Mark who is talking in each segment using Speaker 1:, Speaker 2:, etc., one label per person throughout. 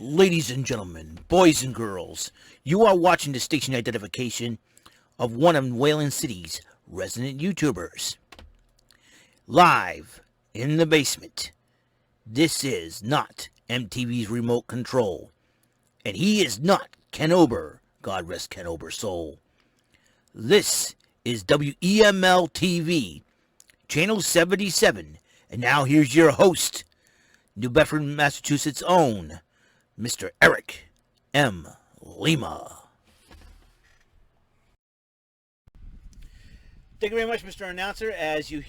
Speaker 1: Ladies and gentlemen, boys and girls, you are watching the station identification of one of Wayland City's resident YouTubers. Live in the basement. This is not MTV's remote control. And he is not Ken Ober. God rest Ken Ober's soul. This is WEML-TV, Channel 77. And now here's your host, New Bedford, Massachusetts' own Mr. Eric M. Lima. Thank you very much, Mr. Announcer. As you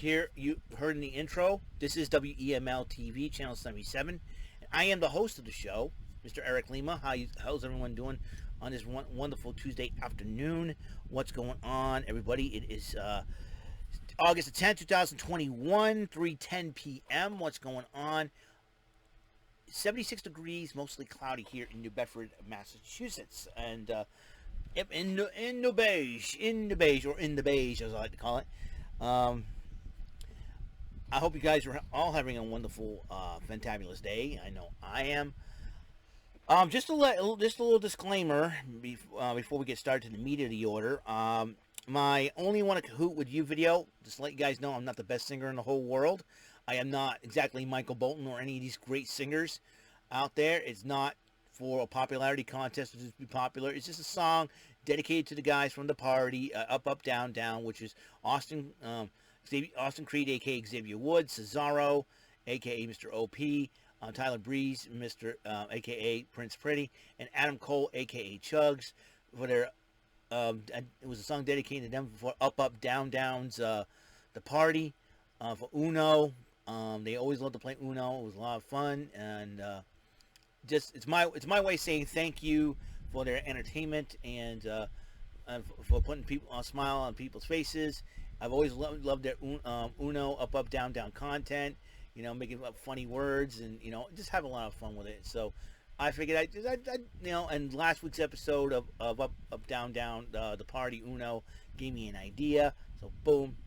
Speaker 1: heard in the intro, this is WEML-TV, Channel 77. I am the host of the show, Mr. Eric Lima. How's everyone doing on this wonderful Tuesday afternoon? What's going on, everybody? It is August the 10th, 2021, 3:10 p.m. What's going on? 76 degrees, mostly cloudy here in New Bedford, Massachusetts, and in the beige, as I like to call it. I hope you guys are all having a wonderful, fantabulous day. I know I am. Just a little disclaimer before we get started to the meat of the order. My Only Want to Cahoot with You video, just to let you guys know, I'm not the best singer in the whole world. I am not exactly Michael Bolton or any of these great singers out there. It's not for a popularity contest to just be popular. It's just a song dedicated to the guys from the party, Up, Up, Down, Down, which is Austin Creed, a.k.a. Xavier Woods, Cesaro, a.k.a. Mr. O.P., Tyler Breeze, Mr. a.k.a. Prince Pretty, and Adam Cole, a.k.a. Chugs, for their it was a song dedicated to them for Up, Up, Down, Down's The Party, for Uno. They always loved to play Uno. It was a lot of fun, and just it's my way of saying thank you for their entertainment and for putting a smile on people's faces. I've always loved their Uno Up, Up, Down, Down content. You know, making up funny words and just have a lot of fun with it. So I figured I and last week's episode of Up, Up, Down, Down, the party Uno gave me an idea. So boom.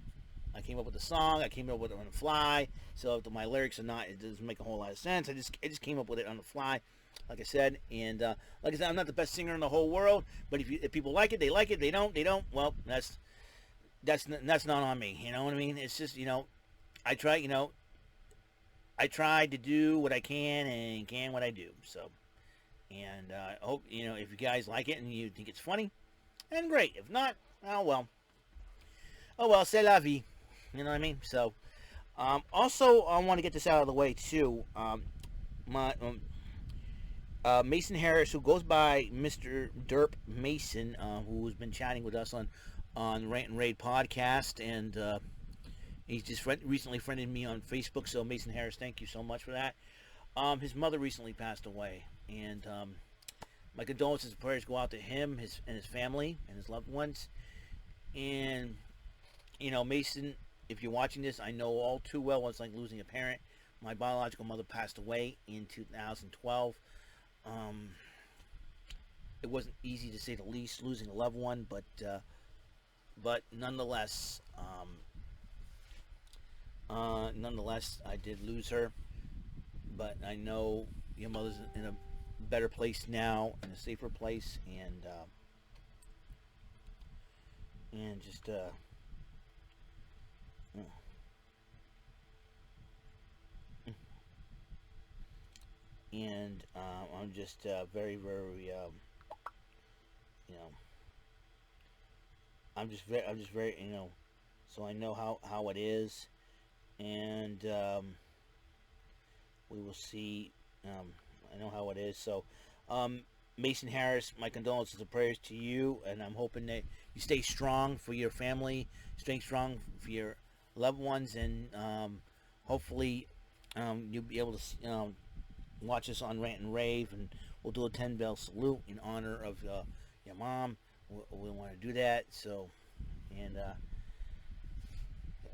Speaker 1: I came up with a song. I came up with it on the fly. So if my lyrics are not, it doesn't make a whole lot of sense. I just came up with it on the fly, like I said. And like I said, I'm not the best singer in the whole world. But if people like it, they like it. They don't. Well, that's not on me. You know what I mean? It's just I try to do what I can and can what I do. So, and I hope if you guys like it and you think it's funny, and great. If not, oh well, c'est la vie. You know what I mean? So, also, I want to get this out of the way, too. My Mason Harris, who goes by Mr. Derp Mason, who's been chatting with us on Rant and Raid podcast, and he's just recently friended me on Facebook. So, Mason Harris, thank you so much for that. His mother recently passed away, and my condolences and prayers go out to him, his family, and his loved ones. And Mason, if you're watching this, I know all too well what it's like losing a parent. My biological mother passed away in 2012. It wasn't easy, to say the least, losing a loved one, but nonetheless, I did lose her. But I know your mother's in a better place now, in a safer place, and just and I'm just very, very, I'm just very, so I know how it is, and we will see. I know how it is. So, Mason Harris, my condolences and prayers to you, and I'm hoping that you stay strong for your family, stay strong for your loved ones, and hopefully you'll be able to watch us on Rant and Rave, and we'll do a 10-bell salute in honor of your mom. We want to do that. So, and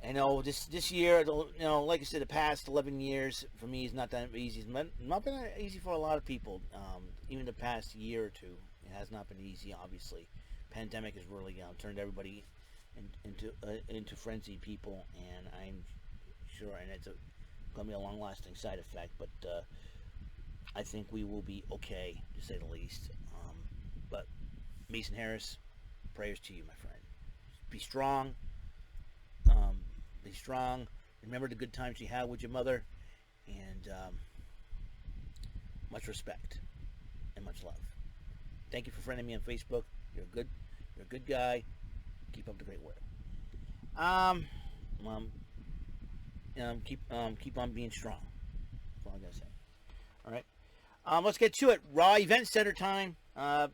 Speaker 1: I know this year, like I said, the past 11 years for me is not that easy. It's not been that easy for a lot of people. Even the past year or two, it has not been easy. Obviously, pandemic has really turned everybody into frenzied people, and I'm sure, and it's going to be a long-lasting side effect. But I think we will be okay, to say the least. But Mason Harris, prayers to you, my friend. Be strong. Be strong. Remember the good times you had with your mother, and much respect and much love. Thank you for friending me on Facebook. You're a good guy. Keep up the great work. Keep on being strong. That's all I gotta say. All right. Let's get to it. Raw Event Center time. Let's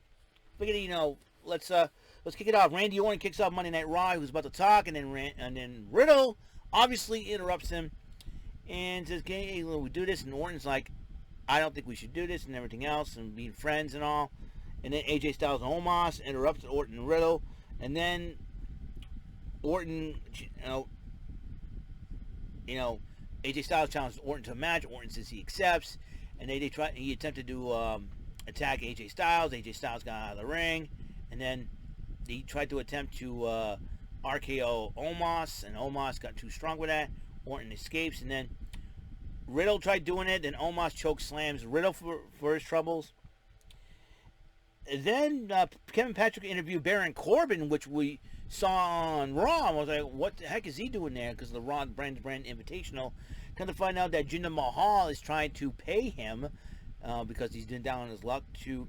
Speaker 1: kick it off. Randy Orton kicks off Monday Night Raw. He was about to talk, and then Riddle obviously interrupts him and says, "Hey, we do this." And Orton's like, "I don't think we should do this," and everything else, and being friends and all. And then AJ Styles and Omos interrupts Orton and Riddle, and then Orton, AJ Styles challenges Orton to a match. Orton says he accepts, and he attempted to attack AJ Styles. AJ Styles got out of the ring, and then he tried to attempt to RKO Omos, and Omos got too strong with that. Orton escapes, and then Riddle tried doing it, and Omos choke slams Riddle for his troubles. And then Kevin Patrick interviewed Baron Corbin, which we saw on Raw. I was like, what the heck is he doing there? Because the Raw brand Invitational. Come to find out that Jinder Mahal is trying to pay him because he's been down on his luck to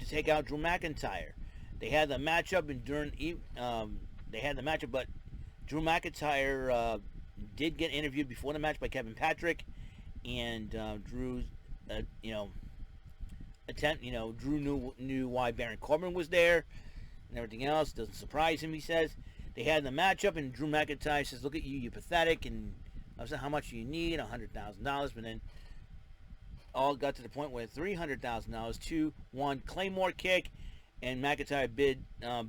Speaker 1: take out Drew McIntyre. They had the matchup, but Drew McIntyre did get interviewed before the match by Kevin Patrick, and Drew's Drew knew why Baron Corbin was there and everything else. Doesn't surprise him, he says. They had the matchup, and Drew McIntyre says, "Look at you, you're pathetic." And I said, "How much do you need?" $100,000. But then all got to the point where $300,000, 2-1 Claymore kick, and McIntyre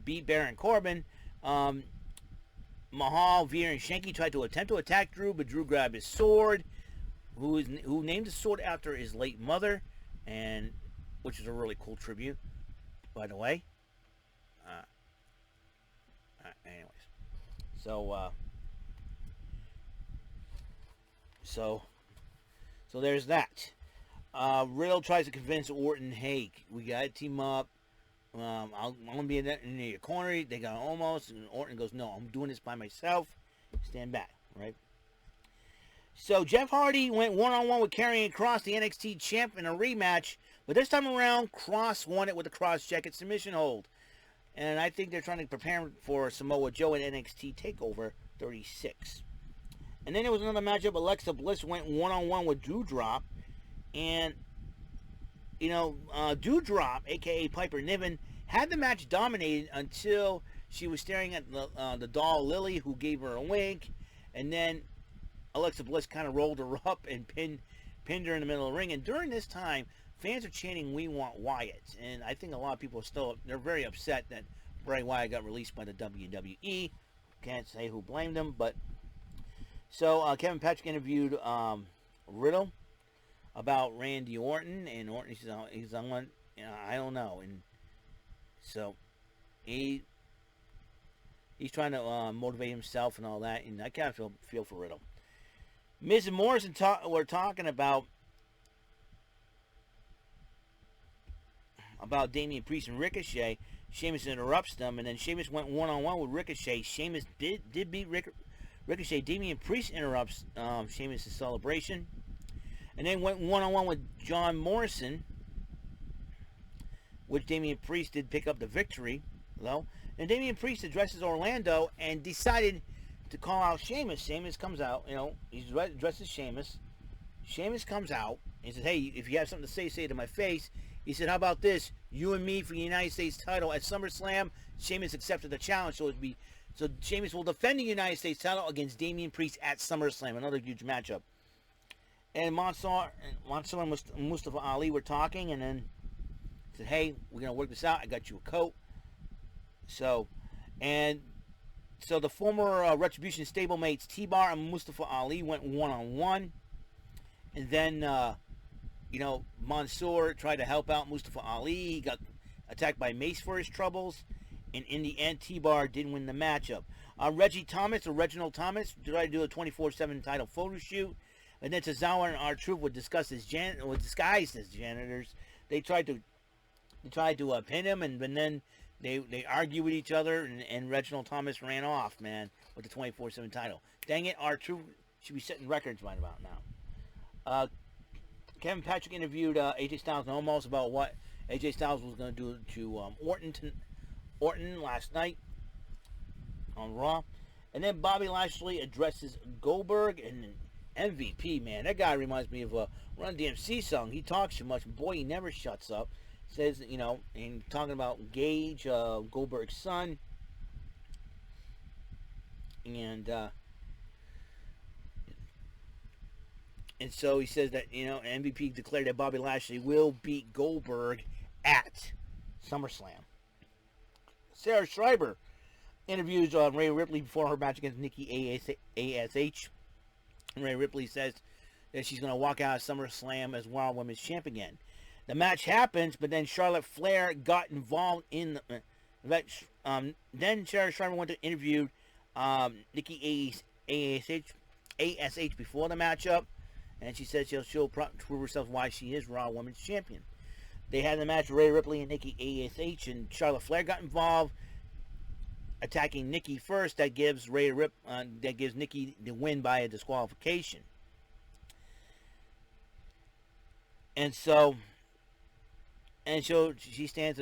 Speaker 1: beat Baron Corbin. Mahal, Veer, and Shanky tried to attack Drew, but Drew grabbed his sword, who named his sword after his late mother, and which is a really cool tribute, by the way. Anyways, so there's that. Riddle tries to convince Orton, "Hey, we gotta team up. I'm gonna be in your corner." They got almost, and Orton goes, "No, I'm doing this by myself. Stand back," right? So Jeff Hardy went one-on-one with Karrion Kross, the NXT champ, in a rematch. But this time around, Kross won it with a cross-jacket submission hold. And I think they're trying to prepare him for Samoa Joe at NXT TakeOver 36. And then there was another matchup. Alexa Bliss went one-on-one with Doudrop. And, Doudrop, a.k.a. Piper Niven, had the match dominated until she was staring at the doll Lily, who gave her a wink. And then Alexa Bliss kind of rolled her up and pinned her in the middle of the ring. And during this time, fans are chanting, "We want Wyatt." And I think a lot of people they're very upset that Bray Wyatt got released by the WWE. Can't say who blamed him, but so Kevin Patrick interviewed Riddle about Randy Orton, and Orton he's on one, I don't know. And so he's trying to motivate himself and all that, and I kind of feel for Riddle. Miz and Morrison were talking about Damian Priest and Ricochet. Sheamus interrupts them, and then Sheamus went one-on-one with Ricochet. Sheamus did beat Ricochet. Damian Priest interrupts Sheamus' celebration, and then went one-on-one with John Morrison, which Damian Priest did pick up the victory, though. And Damian Priest addresses Orlando and decided to call out Sheamus. Sheamus comes out, he addresses Sheamus. Sheamus comes out and says, "Hey, if you have something to say it to my face." He said, "How about this? You and me for the United States title at SummerSlam." Sheamus accepted the challenge, so Sheamus will defend the United States title against Damian Priest at SummerSlam, another huge matchup. And Mansoor and Mustafa Ali were talking, and then said, "Hey, we're gonna work this out. I got you a coat." So the former Retribution stablemates T-Bar and Mustafa Ali went one-on-one, and then Mansoor tried to help out Mustafa Ali. He got attacked by Mace for his troubles, and in the end, T-Bar did win the matchup. Reginald Thomas tried to do a 24/7 title photo shoot. And then Tozawa and R-Truth would discuss would disguise as janitors. They tried to pin him, and then they argue with each other, and Reginald Thomas ran off, man, with the 24/7 title. Dang it, R-Truth should be setting records right about now. Kevin Patrick interviewed AJ Styles and Omos about what AJ Styles was going to do to Orton last night on Raw. And then Bobby Lashley addresses Goldberg and MVP, man. That guy reminds me of a Run DMC song. He talks too much. Boy, he never shuts up. Says, and talking about Gage, Goldberg's son. And so he says that, MVP declared that Bobby Lashley will beat Goldberg at SummerSlam. Sarah Schreiber interviews Rhea Ripley before her match against Nikki ASH. And Rhea Ripley says that she's going to walk out of SummerSlam as Raw Women's Champ again. The match happens, but then Charlotte Flair got involved in the match. Then Sarah Schreiber went to interview Nikki ASH before the matchup. And she said she'll prove herself why she is Raw Women's Champion. They had the match, Rhea Ripley and Nikki ASH, and Charlotte Flair got involved, attacking Nikki first. That gives Nikki the win by a disqualification. And so she stands.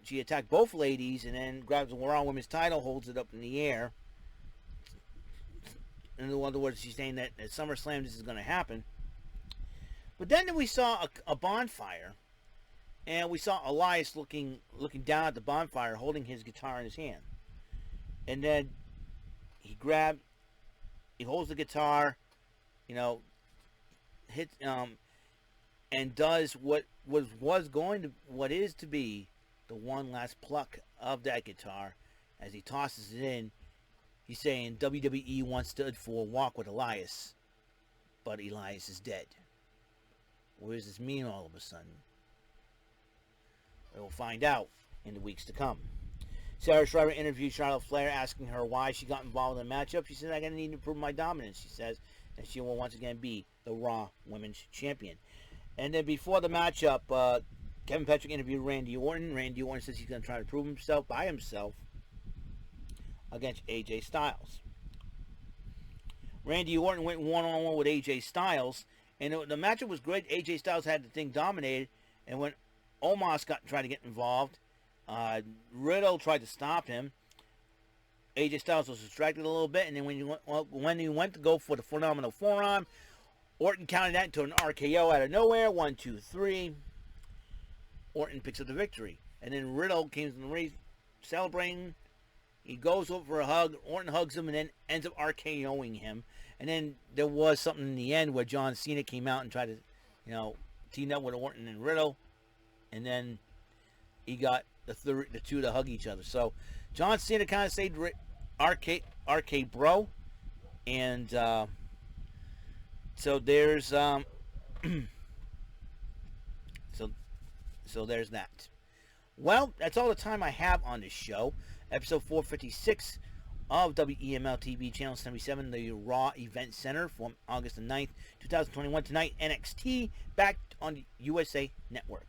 Speaker 1: She attacked both ladies, and then grabs the Raw Women's title, holds it up in the air. In other words, she's saying that at SummerSlam this is going to happen. But then we saw a bonfire, and we saw Elias looking down at the bonfire, holding his guitar in his hand. And then he holds the guitar, hits, and does what is to be the one last pluck of that guitar as he tosses it in. He's saying WWE once stood for Walk with Elias, but Elias is dead. What does this mean all of a sudden? We'll find out in the weeks to come. Sarah Schreiber interviewed Charlotte Flair, asking her why she got involved in the matchup. She said, "I'm going to need to prove my dominance," she says, and she will once again be the Raw Women's Champion. And then before the matchup, Kevin Patrick interviewed Randy Orton. Randy Orton says he's going to try to prove himself by himself against AJ Styles. Randy Orton went one-on-one with AJ Styles, and the matchup was great. AJ Styles had the thing dominated, and when Omos tried to get involved, Riddle tried to stop him. AJ Styles was distracted a little bit, and then when he went to go for the phenomenal forearm, Orton counted that into an RKO out of nowhere. 1, 2, 3. Orton picks up the victory, and then Riddle came to the ring celebrating. He goes over for a hug. Orton hugs him and then ends up RKOing him. And then there was something in the end where John Cena came out and tried to, team up with Orton and Riddle. And then he got the two to hug each other. So John Cena kind of saved RK Bro. And so there's so there's that. Well, that's all the time I have on this show. Episode 456 of WEML-TV, Channel 77, the Raw Event Center from August the 9th, 2021. Tonight, NXT back on the USA Network.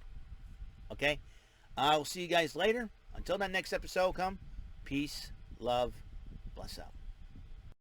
Speaker 1: Okay? I will see you guys later. Until that next episode come, peace, love, bless out.